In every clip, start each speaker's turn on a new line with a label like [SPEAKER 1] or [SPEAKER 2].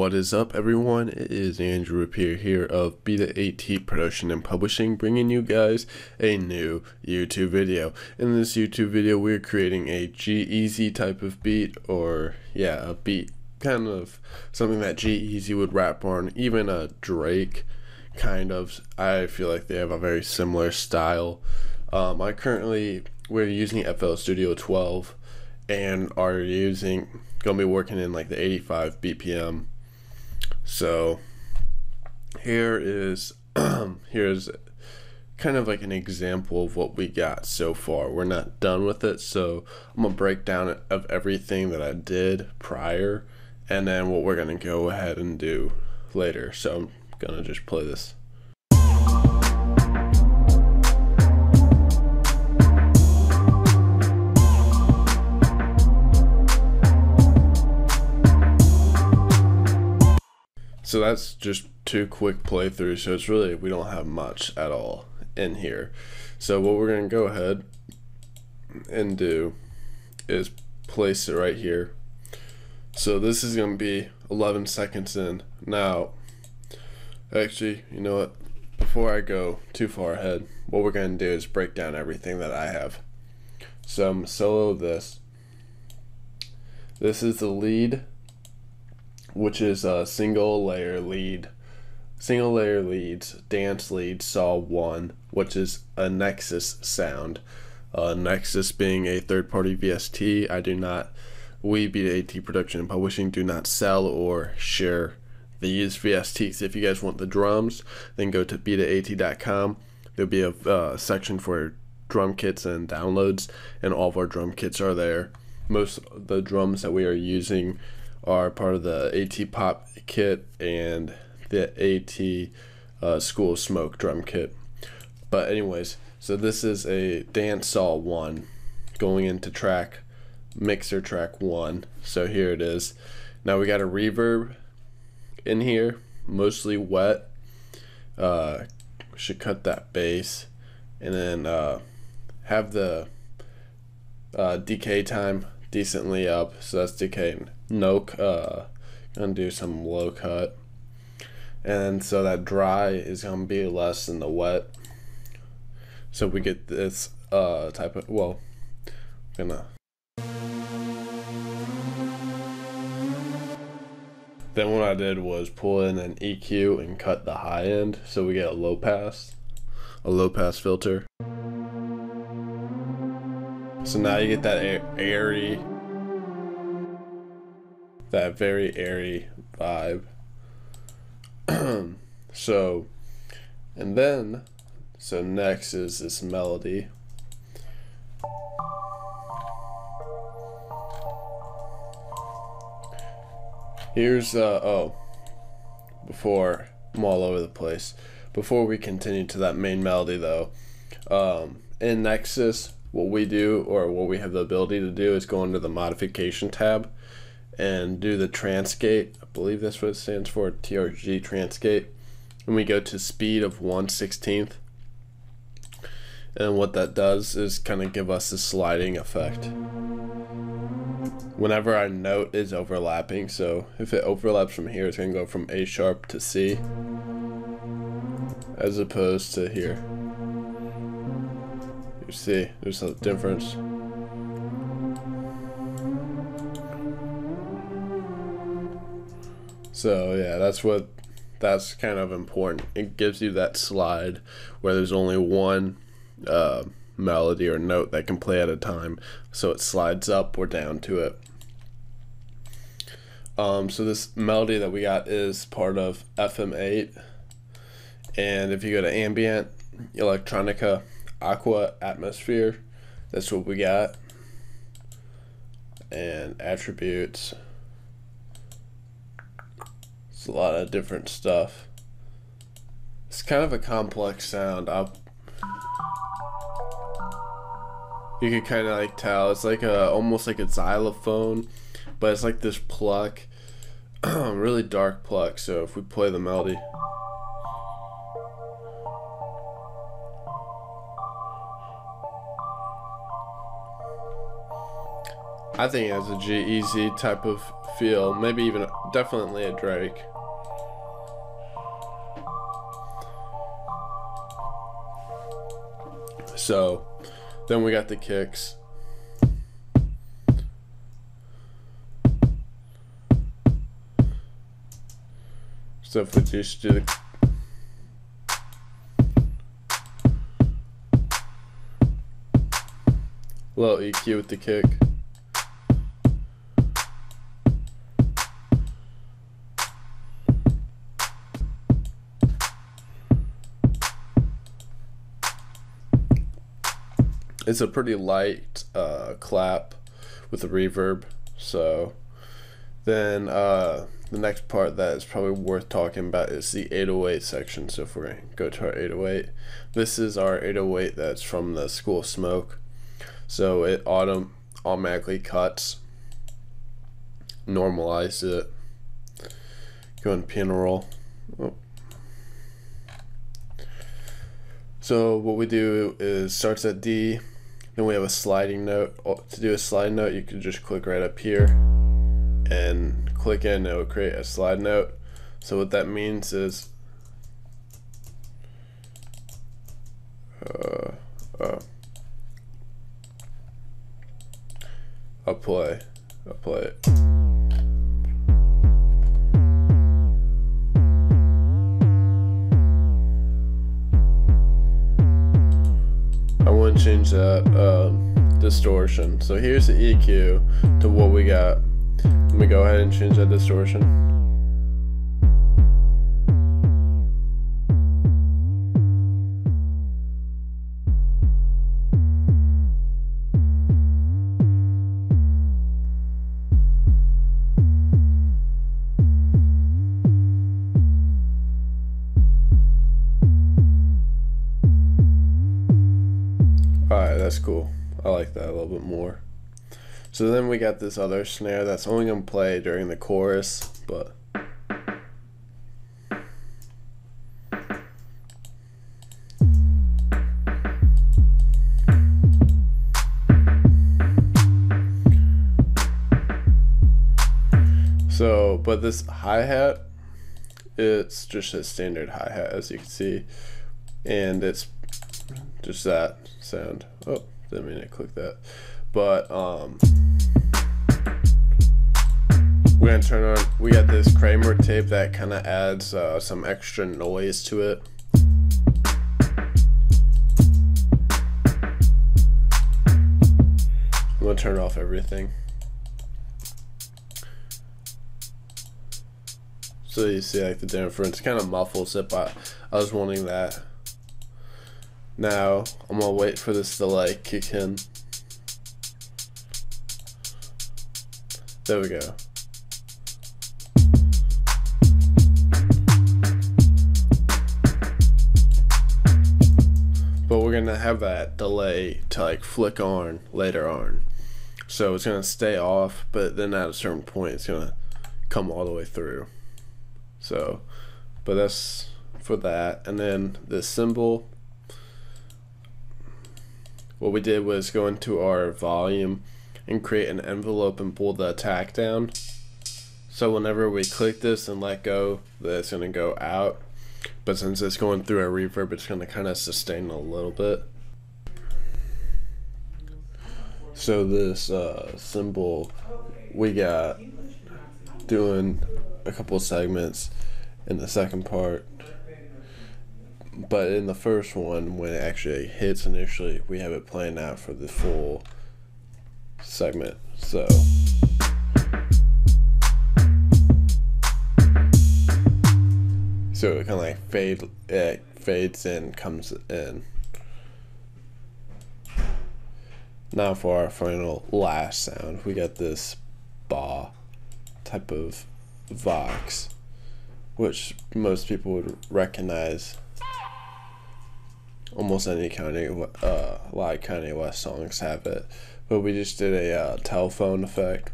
[SPEAKER 1] What is up, everyone? It is Andrew Rapier here of Beta-AT Production and Publishing, bringing you guys a new YouTube video. In this YouTube video, we're creating a G-Eazy type of beat, or a beat, kind of something that G-Eazy would rap on, even a Drake, kind of. I feel like they have a very similar style. We're using FL Studio 12 and are gonna be working in like the 85 BPM. So here's kind of like an example of what we got so far. We're not done with it, so I'm gonna break down of everything that I did prior and then what we're gonna go ahead and do later. So I'm gonna just play this. So that's just two quick playthroughs, so it's really, we don't have much at all in here. So what we're going to go ahead and do is place it right here. So this is going to be 11 seconds in. Now, actually, you know what? Before I go too far ahead, what we're going to do is break down everything that I have. So I'm going to solo this. This is the lead, which is a single layer leads, dance lead, saw 1, which is a Nexus sound. Nexus being a third-party VST. We Beta-AT Production and Publishing do not sell or share these VSTs. If you guys want the drums, then go to beta-at.com. There'll be a section for drum kits and downloads, and all of our drum kits are there. Most of the drums that we are using are part of the AT Pop kit and the AT School of Smoke drum kit. But anyways, so this is a dance saw 1 going into mixer track 1. So here it is. Now we got a reverb in here, mostly wet. Should cut that bass, and then have the decay time decently up, so that's decay. Gonna do some low cut, and so that dry is gonna be less than the wet, so we get this type of, then what I did was pull in an EQ and cut the high end, so we get a low pass filter. So now you get that airy, that very airy vibe. So next is this melody. Here's before I'm all over the place, before we continue to that main melody though, in Nexus, what we do, or what we have the ability to do, is go into the modification tab and do the transgate. I believe that's what it stands for, TRG transgate. And we go to speed of 1/16. And what that does is kind of give us a sliding effect whenever our note is overlapping. So if it overlaps from here, it's going to go from A sharp to C, as opposed to here. You see, there's a difference. So yeah, that's kind of important. It gives you that slide where there's only one melody or note that can play at a time, so it slides up or down to it. So this melody that we got is part of FM8, and if you go to ambient, electronica, aqua, atmosphere, that's what we got. And attributes, it's a lot of different stuff. It's kind of a complex sound. You can kind of like tell it's like almost like a xylophone, but it's like this pluck, really dark pluck. So if we play the melody, I think it has a G-Eazy type of feel, maybe even definitely a Drake. So then we got the kicks. So if we just do the little EQ with the kick. It's a pretty light clap with a reverb. So then the next part that is probably worth talking about is the 808 section. So if we're going to go to our 808, this is our 808 that's from the School of Smoke. So it automatically cuts, normalize it, go in piano roll. Oh. So what we do is starts at D, then we have a sliding note. To do a slide note, you can just click right up here and click in, it will create a slide note. So what that means is I'll play it. I want to change that distortion. So here's the EQ to what we got. Let me go ahead and change that distortion. Alright, that's cool. I like that a little bit more. So then we got this other snare that's only going to play during the chorus, but but this hi-hat, it's just a standard hi-hat, as you can see, and it's just that sound. Oh, didn't mean to click that. But we're gonna turn on, we got this Kramer tape that kind of adds some extra noise to it. I'm gonna turn off everything so you see like the difference. Kind of muffles it, but I was wanting that. Now I'm gonna wait for this delay to kick in. There we go. But we're gonna have that delay to like flick on later on. So it's gonna stay off, but then at a certain point it's gonna come all the way through. So, but that's for that. And then the cymbal, what we did was go into our volume and create an envelope and pull the attack down. So whenever we click this and let go, it's going to go out. But since it's going through a reverb, it's going to kind of sustain a little bit. So this cymbal, we got doing a couple segments in the second part. But in the first one, when it actually hits initially, we have it playing out for the full segment. So it kind of like fades in, comes in. Now for our final last sound, we got this ba type of vox, which most people would recognize. Almost any Kanye, a lot of Kanye West songs have it, but we just did a telephone effect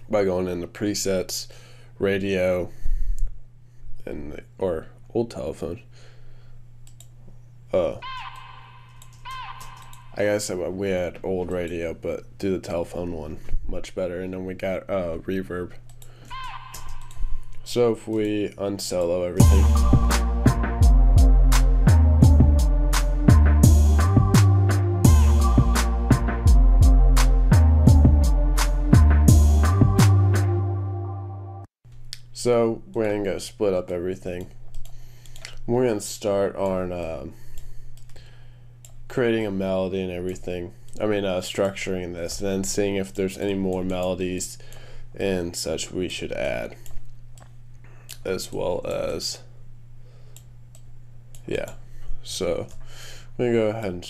[SPEAKER 1] by going into presets, radio, and or old telephone. I I guess we had old radio, but do the telephone one much better. And then we got reverb. So if we unsolo everything. So we're going to go split up everything. We're going to start on creating a melody and everything. Structuring this, and then seeing if there's any more melodies and such we should add. As well as, yeah. So I'm going to go ahead and,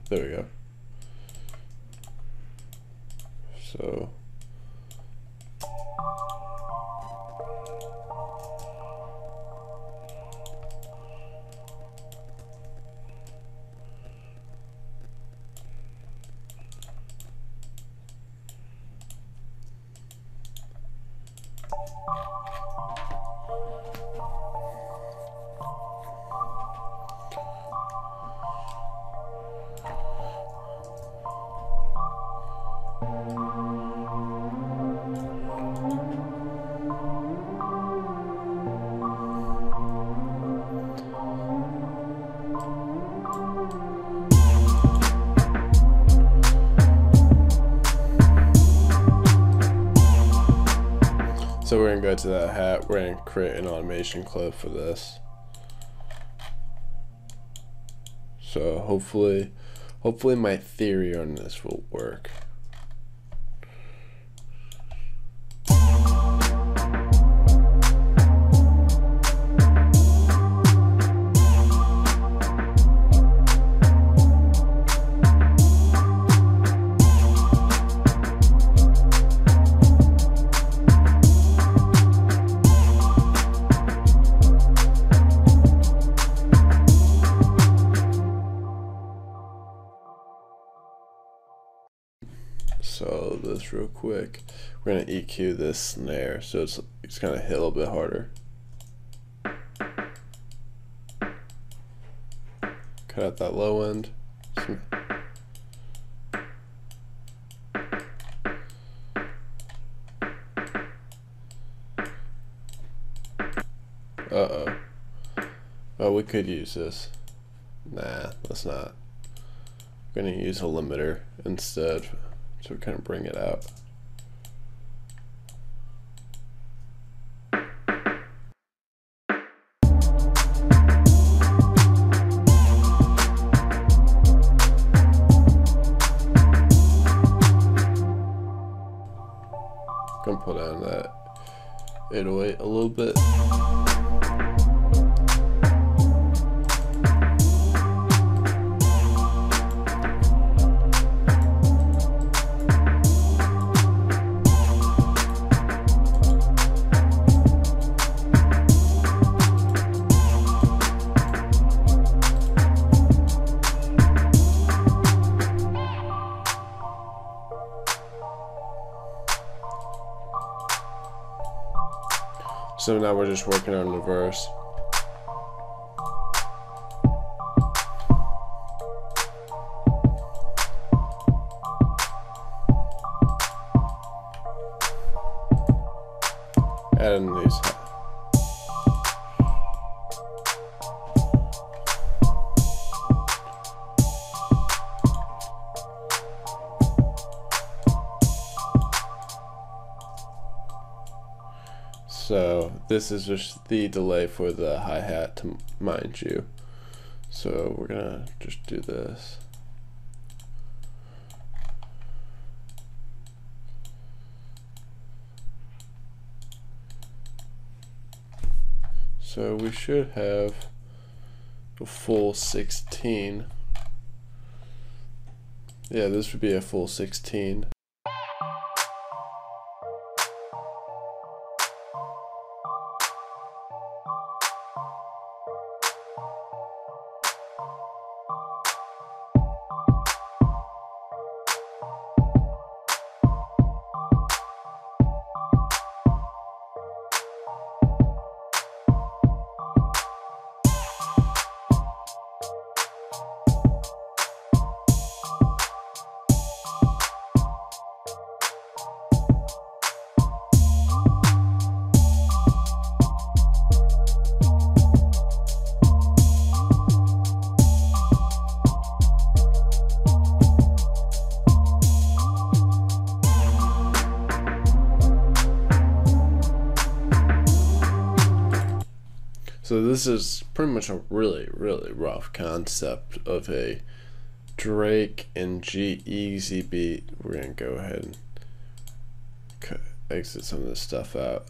[SPEAKER 1] there we go. So we're going to go to that hat, we're going to create an automation clip for this. So hopefully my theory on this will work. So this real quick, we're gonna EQ this snare so it's gonna hit a little bit harder. Cut out that low end. Uh-oh. Oh, we could use this. Nah, let's not. We're gonna use a limiter instead. So we kind of bring it out. Gonna put down that 808 a little bit. So now we're just working on the verse. Adding these. So this is just the delay for the hi-hat, to mind you. So we're gonna just do this. So we should have a full 16. Yeah, this would be a full 16. this is pretty much a really rough concept of a Drake and G-Eazy beat. We're gonna go ahead and exit some of this stuff out.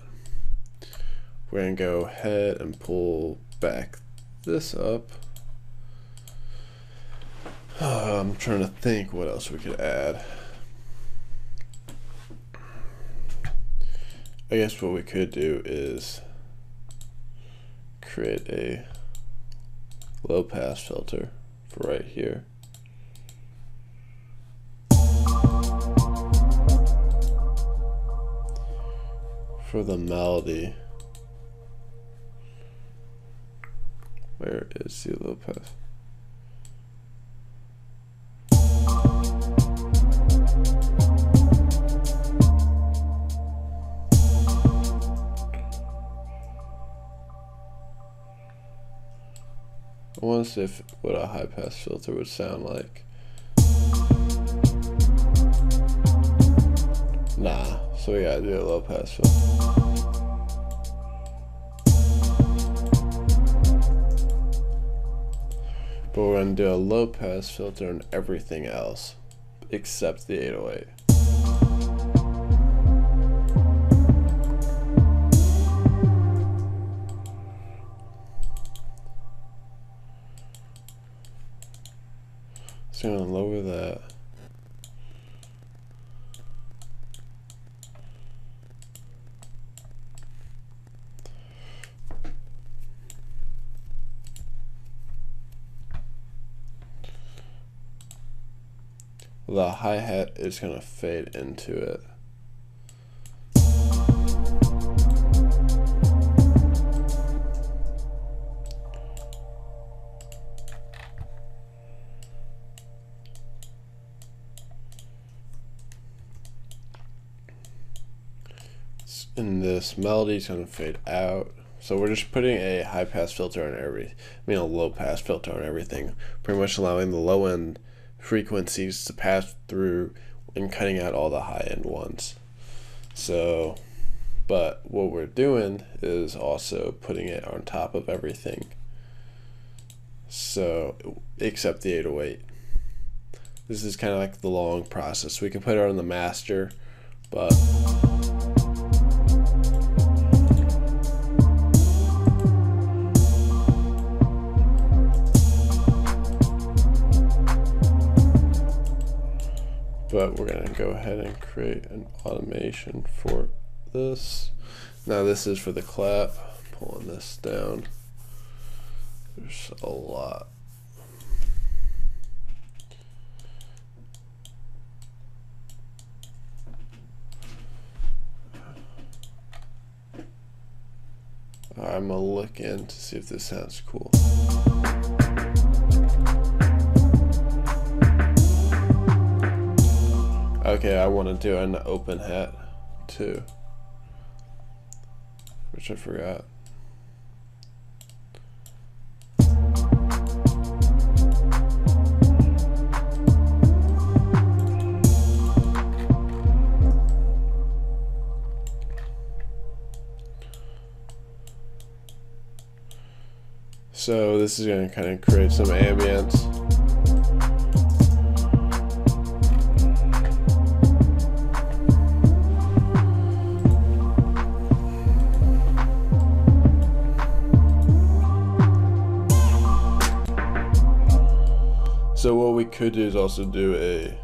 [SPEAKER 1] We're gonna go ahead and pull back this up. I'm trying to think what else we could add. I guess what we could do is create a low pass filter for right here. For the melody, where is the low pass? I want to see what a high pass filter would sound like. Nah, so we gotta do a low pass filter. But we're gonna do a low pass filter on everything else except the 808. So I'm gonna lower that. The hi-hat is going to fade into it. And this melody is going to fade out. So we're just putting a high pass filter on a low pass filter on everything, pretty much allowing the low end frequencies to pass through and cutting out all the high end ones. So, but what we're doing is also putting it on top of everything. So, except the 808. This is kind of like the long process. We can put it on the master, but we're going to go ahead and create an automation for this. Now this is for the clap. Pulling this down. There's a lot. I'm going to look in to see if this sounds cool. Okay, I want to do an open hat too, which I forgot. So this is going to kind of create some ambience. So what we could do is also do a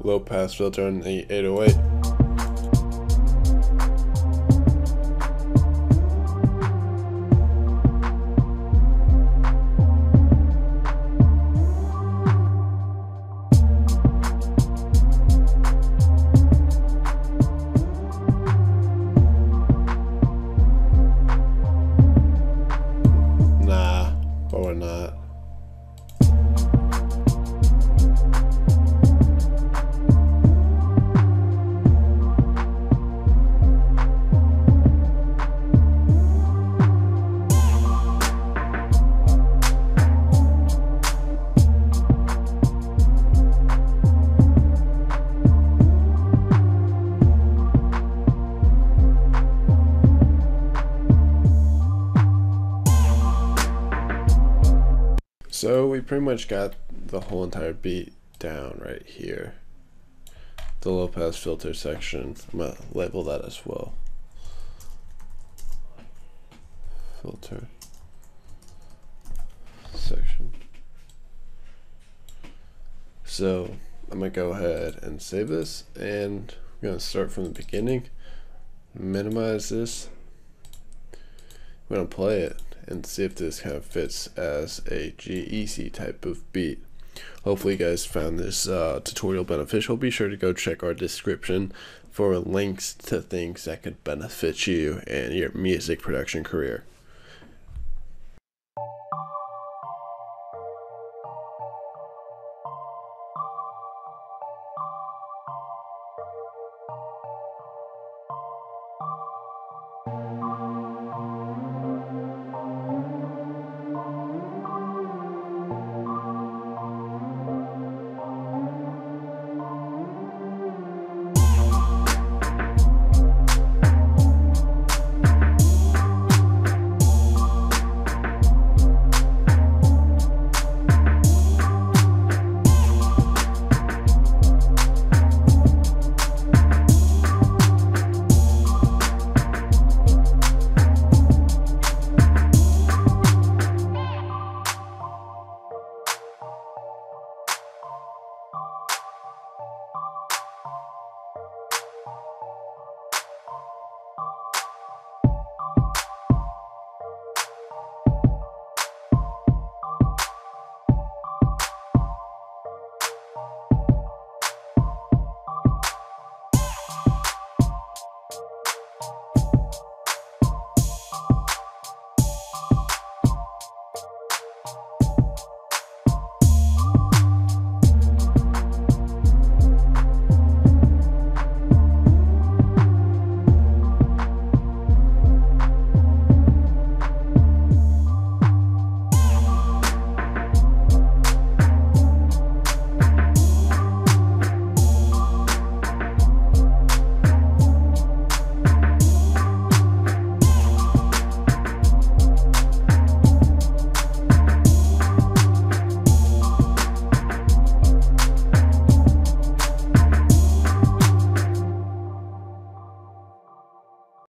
[SPEAKER 1] low pass filter on the 808. Nah, but we're not. So we pretty much got the whole entire beat down right here. The low pass filter section, I'm gonna label that as well. Filter section. So I'm gonna go ahead and save this, and I'm gonna start from the beginning, minimize this. I'm gonna play it and see if this kind of fits as a G-Eazy type of beat. Hopefully you guys found this tutorial beneficial. Be sure to go check our description for links to things that could benefit you in your music production career.